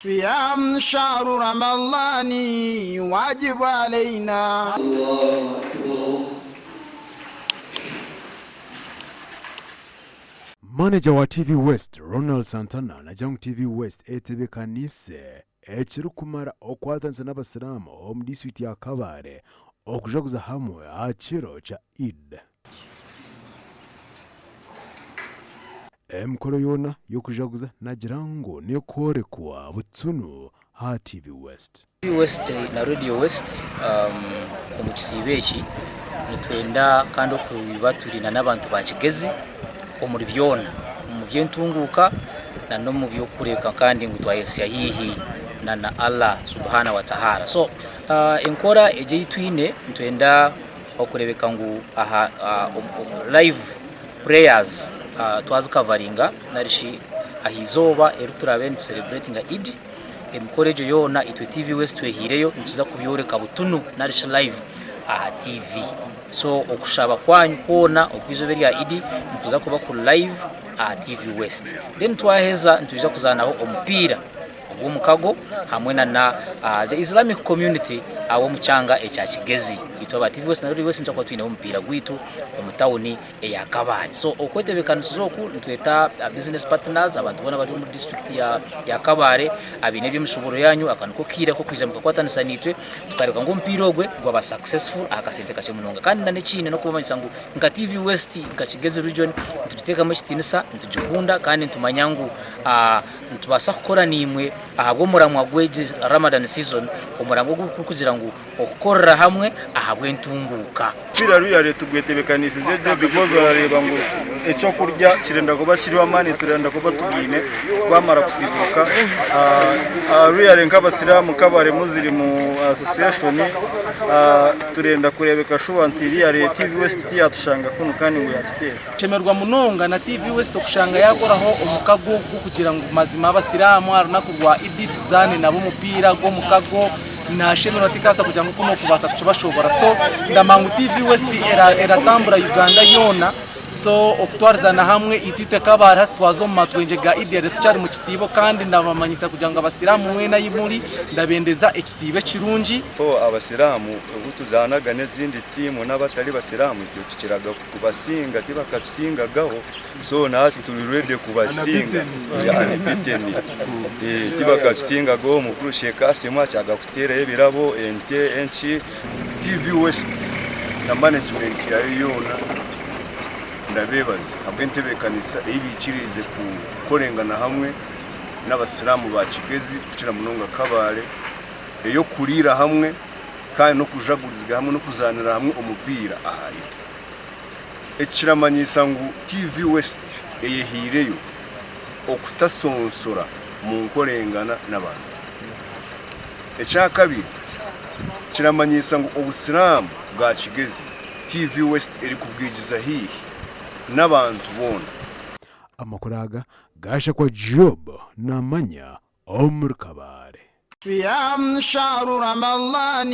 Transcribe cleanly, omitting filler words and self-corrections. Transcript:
صيام شهر رمضان واجب علينا. Manager wa TV West Ronald Santana na Jang TV West etebekanise ekiri kumara okwatanza n'abasilamu omu district ya Kabare okujaguza hamwe akiro cha Eid. Emikoro yona yokujaguza nagira ngo nekorekwa butunu ha TV West. TV West na Radio West mu kisibe eki nitwenda kandi okubibaturina n'abantu ba Kigezi omuri byona mu byentunguka na no mu byokureka kandi ngo twayesya hihi na Allah subhanahu wa ta'ala. So enkora eje yitwine ntwenda okurebeka ngo live prayers twazi coveringa narishi ahizoba eruturabe to celebrating Eid. Emikoro ejo yona itwe TV West twehireyo ntuza kubyoreka butunu narishi live TV. So okushaba kwanyu kona okwizobe lya Eid ntuza kuba ku live TV West. Then twaheza ntuza kuzanaho omupira ogw'omukago hamwe na the Islamic community awo muchanga echa Kigezi itoba TV West na Radio West ntako twine omupira gwitu omutawuni eya Kabare. So okwetebekanizo ku ntweta business partners abantu bona bali mu district ya Kabare abine by'emishoboro yanyu akanuko kira ko kwiza mukakwatanisa nitwe tukareka ngo mpira ogwe gwaba successful akasente kache munonga kandi na nekine no kubamanyisa ngo nka TV West nka Kigezi region tugiteka mu kitinisa ntujikunda kandi ntumanyangu ntubasa gukora nimwe ahabwo muramwa gweje Ramadan season umurango kugira ngo okukorera hamwe ahabwe ntunguka pira ruya leta gwetebekanisize je because areba ngo eco kurya kirenda kuba shiriwa amani turenda kuba tugine twamara kusibuka ruya renka abasilamu Kabare muziri mu association turenda kurebeka shuwantiri ya TV West yatushanga kuno kandi ngo yatutera chemerwa munonga na TV West okushanga yakoraho omukago kugira ngo mazima abasilamu arunakurwa Eid tuzane nabo mupira go mukago na sheno tikasa kugira ngo kuno kubasa kucibashobora. So ndamangu TV West eratambura Uganda yona. So okutwarizana hamwe itite Kabare twazo matwenje ga Eid tucyari mu kisibo kandi ndabamanyisa kugira ngo abasilamu mwena yimuri ndabendeza ekisibe kirungi to abasilamu ubutuzanaga n'izindi timu n'abatari basilamu icyo kiraga kubasinga tibakatusingagaho. So nasi turi ready kubasinga yani biteni tibakatusingagaho mukuru Sheka Simwa cyaga kutera ebirabo ente enchi. TV West na management yayo yona ndabebaza abwentebekanisa ibikirize ku korengana hamwe n'abasilamu ba Kigezi kucira munonga Kabare eyo kurira hamwe kandi no kujagurizwa hamwe no kuzanira hamwe umupira ahari ekiramanyisa ngo TV West eyehireyo okutasonsora mu nkorengana n'abantu. Echa kabiri kiramanyisa ngo obusilamu bwa Kigezi TV West eri kubwijiza hihi n'abantu bona. Amakuraga gasha kwa Job na manya omur Kabare. صيام شهر رمضان